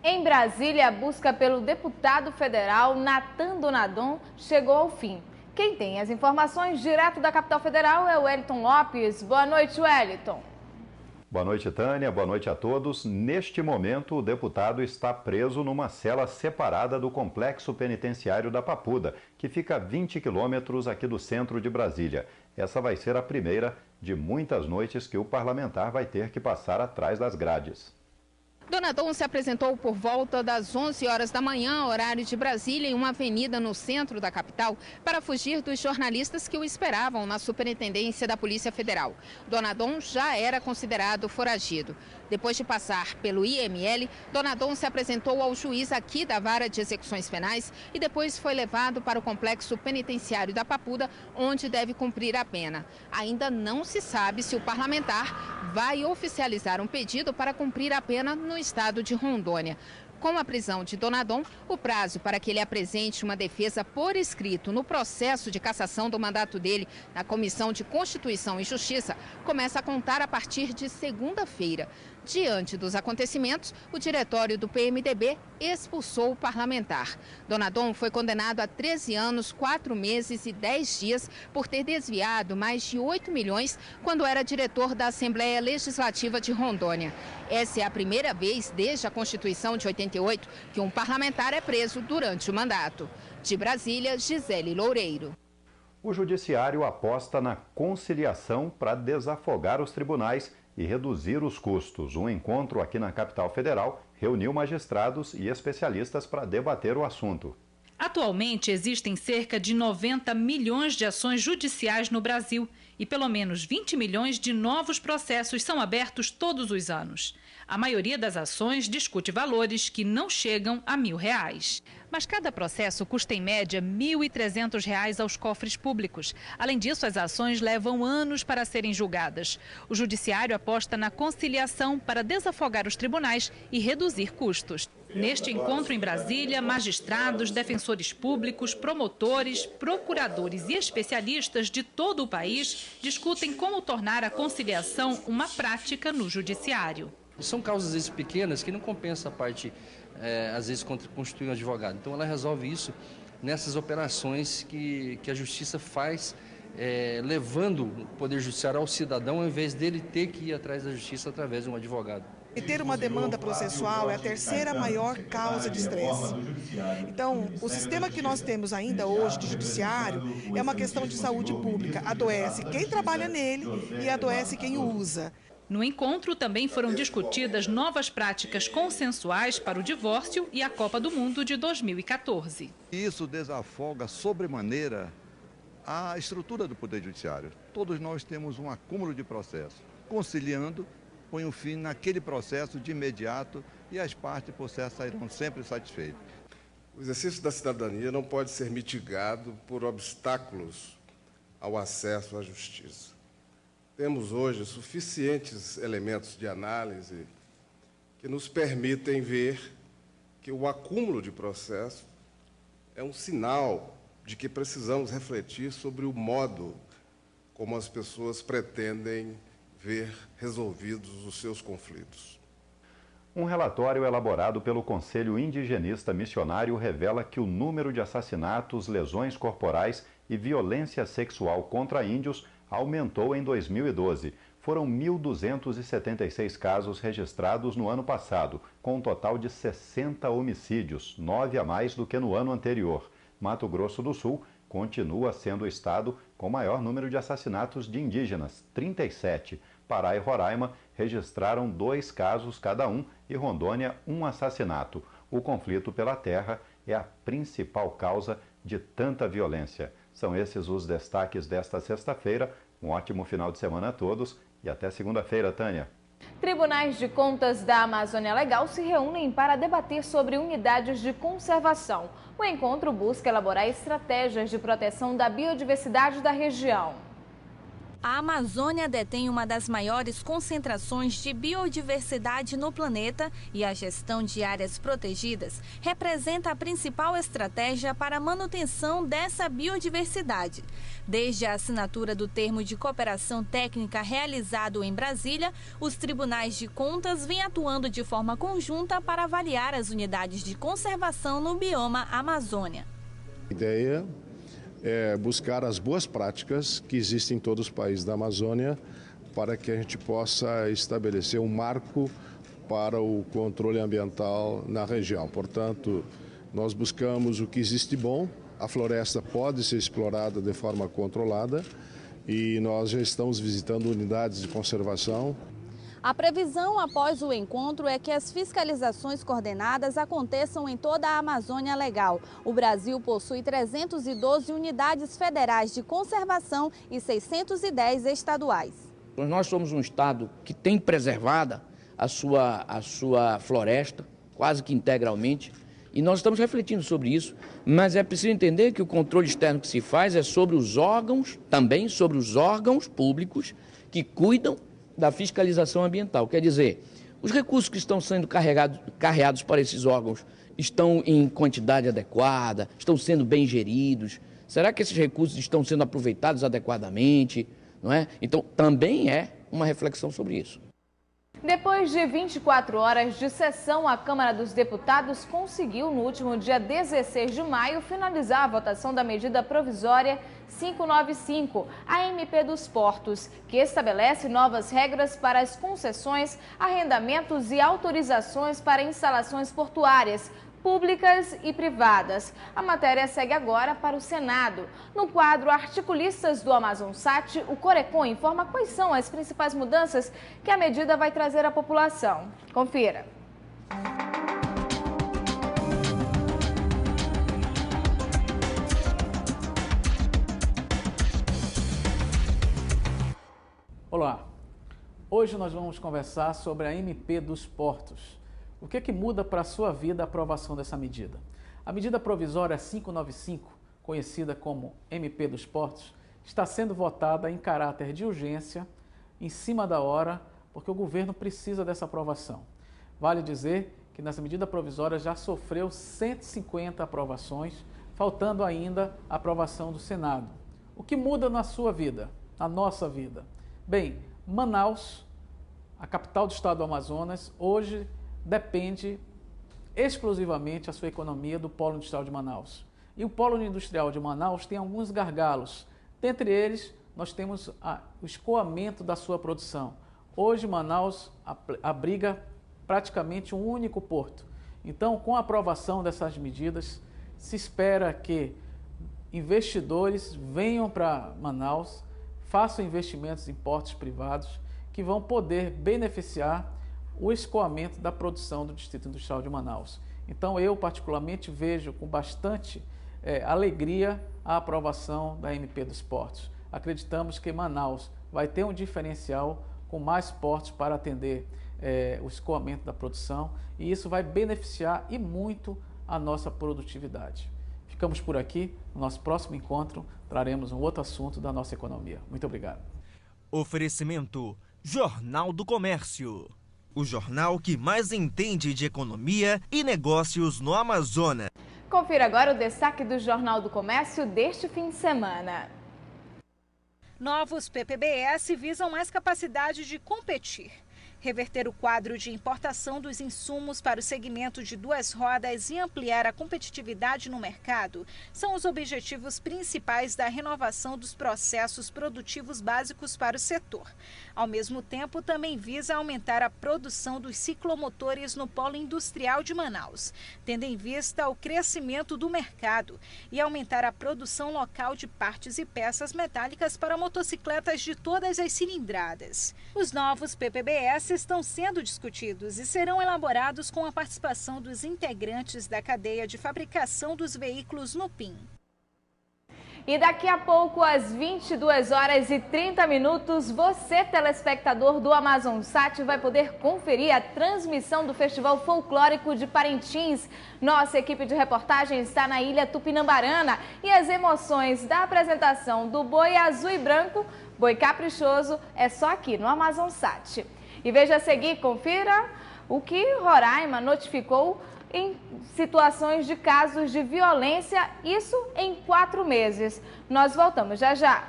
Em Brasília, a busca pelo deputado federal Natan Donadon chegou ao fim. Quem tem as informações direto da capital federal é o Wellington Lopes. Boa noite, Wellington. Boa noite, Tânia. Boa noite a todos. Neste momento, o deputado está preso numa cela separada do complexo penitenciário da Papuda, que fica a 20 quilômetros aqui do centro de Brasília. Essa vai ser a primeira de muitas noites que o parlamentar vai ter que passar atrás das grades. Donadon se apresentou por volta das 11 horas da manhã, horário de Brasília, em uma avenida no centro da capital, para fugir dos jornalistas que o esperavam na Superintendência da Polícia Federal. Donadon já era considerado foragido. Depois de passar pelo IML, Donadon se apresentou ao juiz aqui da Vara de Execuções Penais e depois foi levado para o complexo penitenciário da Papuda, onde deve cumprir a pena. Ainda não se sabe se o parlamentar vai oficializar um pedido para cumprir a pena no estado de Rondônia. Com a prisão de Donadon, o prazo para que ele apresente uma defesa por escrito no processo de cassação do mandato dele na Comissão de Constituição e Justiça começa a contar a partir de segunda-feira. Diante dos acontecimentos, o diretório do PMDB expulsou o parlamentar. Donadon foi condenado a 13 anos, 4 meses e 10 dias por ter desviado mais de 8 milhões quando era diretor da Assembleia Legislativa de Rondônia. Essa é a primeira vez desde a Constituição de 88 que um parlamentar é preso durante o mandato. De Brasília, Gisele Loureiro. O judiciário aposta na conciliação para desafogar os tribunais e reduzir os custos. Um encontro aqui na capital federal reuniu magistrados e especialistas para debater o assunto. Atualmente existem cerca de 90 milhões de ações judiciais no Brasil e pelo menos 20 milhões de novos processos são abertos todos os anos. A maioria das ações discute valores que não chegam a R$1.000. Mas cada processo custa em média R$ 1.300 aos cofres públicos. Além disso, as ações levam anos para serem julgadas. O judiciário aposta na conciliação para desafogar os tribunais e reduzir custos. Neste encontro em Brasília, magistrados, defensores públicos, promotores, procuradores e especialistas de todo o país discutem como tornar a conciliação uma prática no judiciário. São causas, às vezes, pequenas que não compensa a parte, às vezes, constituir um advogado. Então, ela resolve isso nessas operações que a Justiça faz, levando o Poder Judiciário ao cidadão, ao invés dele ter que ir atrás da Justiça através de um advogado. E ter uma demanda processual é a terceira maior causa de estresse. Então, o sistema que nós temos ainda hoje de judiciário é uma questão de saúde pública. Adoece quem trabalha nele e adoece quem o usa. No encontro também foram discutidas novas práticas consensuais para o divórcio e a Copa do Mundo de 2014. Isso desafoga sobremaneira a estrutura do Poder Judiciário. Todos nós temos um acúmulo de processos. Conciliando, põe um fim naquele processo de imediato e as partes do processo sairão sempre satisfeitas. O exercício da cidadania não pode ser mitigado por obstáculos ao acesso à justiça. Temos hoje suficientes elementos de análise que nos permitem ver que o acúmulo de processos é um sinal de que precisamos refletir sobre o modo como as pessoas pretendem ver resolvidos os seus conflitos. Um relatório elaborado pelo Conselho Indigenista Missionário revela que o número de assassinatos, lesões corporais e violência sexual contra índios aumentou em 2012. Foram 1.276 casos registrados no ano passado, com um total de 60 homicídios, 9 a mais do que no ano anterior. Mato Grosso do Sul continua sendo o estado com maior número de assassinatos de indígenas, 37. Pará e Roraima registraram 2 casos cada um e Rondônia 1 assassinato. O conflito pela terra é a principal causa de tanta violência. São esses os destaques desta sexta-feira. Um ótimo final de semana a todos e até segunda-feira, Tânia. Tribunais de Contas da Amazônia Legal se reúnem para debater sobre unidades de conservação. O encontro busca elaborar estratégias de proteção da biodiversidade da região. A Amazônia detém uma das maiores concentrações de biodiversidade no planeta e a gestão de áreas protegidas representa a principal estratégia para a manutenção dessa biodiversidade. Desde a assinatura do termo de cooperação técnica realizado em Brasília, os tribunais de contas vêm atuando de forma conjunta para avaliar as unidades de conservação no bioma Amazônia. A ideia é buscar as boas práticas que existem em todos os países da Amazônia para que a gente possa estabelecer um marco para o controle ambiental na região. Portanto, nós buscamos o que existe de bom, a floresta pode ser explorada de forma controlada e nós já estamos visitando unidades de conservação. A previsão após o encontro é que as fiscalizações coordenadas aconteçam em toda a Amazônia Legal. O Brasil possui 312 unidades federais de conservação e 610 estaduais. Nós somos um estado que tem preservada a sua floresta, quase que integralmente, e nós estamos refletindo sobre isso, mas é preciso entender que o controle externo que se faz é sobre os órgãos, também sobre os órgãos públicos que cuidam da fiscalização ambiental. Quer dizer, os recursos que estão sendo carreados para esses órgãos estão em quantidade adequada, estão sendo bem geridos? Será que esses recursos estão sendo aproveitados adequadamente? Não é? Então, também é uma reflexão sobre isso. Depois de 24 horas de sessão, a Câmara dos Deputados conseguiu, no último dia 16 de maio, finalizar a votação da medida provisória 595, a MP dos Portos, que estabelece novas regras para as concessões, arrendamentos e autorizações para instalações portuárias, públicas e privadas. A matéria segue agora para o Senado. No quadro Articulistas do Amazonsat, o Corecon informa quais são as principais mudanças que a medida vai trazer à população. Confira. Olá, hoje nós vamos conversar sobre a MP dos Portos. O que muda para a sua vida a aprovação dessa medida? A medida provisória 595, conhecida como MP dos Portos, está sendo votada em caráter de urgência, em cima da hora, porque o governo precisa dessa aprovação. Vale dizer que nessa medida provisória já sofreu 150 aprovações, faltando ainda a aprovação do Senado. O que muda na sua vida, na nossa vida? Bem, Manaus, a capital do estado do Amazonas, hoje depende exclusivamente a sua economia do polo industrial de Manaus. E o polo industrial de Manaus tem alguns gargalos. Dentre eles, nós temos o escoamento da sua produção. Hoje, Manaus abriga praticamente um único porto. Então, com a aprovação dessas medidas, se espera que investidores venham para Manaus, façam investimentos em portos privados que vão poder beneficiar o escoamento da produção do Distrito Industrial de Manaus. Então, eu particularmente vejo com bastante alegria a aprovação da MP dos Portos. Acreditamos que Manaus vai ter um diferencial com mais portos para atender o escoamento da produção e isso vai beneficiar e muito a nossa produtividade. Ficamos por aqui. No nosso próximo encontro, traremos um outro assunto da nossa economia. Muito obrigado. Oferecimento Jornal do Comércio. O jornal que mais entende de economia e negócios no Amazonas. Confira agora o destaque do Jornal do Comércio deste fim de semana. Novos PPBS visam mais capacidade de competir. Reverter o quadro de importação dos insumos para o segmento de duas rodas e ampliar a competitividade no mercado são os objetivos principais da renovação dos processos produtivos básicos para o setor. Ao mesmo tempo, também visa aumentar a produção dos ciclomotores no polo industrial de Manaus, tendo em vista o crescimento do mercado e aumentar a produção local de partes e peças metálicas para motocicletas de todas as cilindradas. Os novos PPBS estão sendo discutidos e serão elaborados com a participação dos integrantes da cadeia de fabricação dos veículos no PIM. E daqui a pouco, às 22h30, você, telespectador do Amazonsat, vai poder conferir a transmissão do Festival Folclórico de Parintins. Nossa equipe de reportagem está na ilha Tupinambarana e as emoções da apresentação do Boi Azul e Branco Boi caprichoso é só aqui no Amazonsat. E veja a seguir, confira o que Roraima notificou em situações de casos de violência, isso em 4 meses. Nós voltamos já já.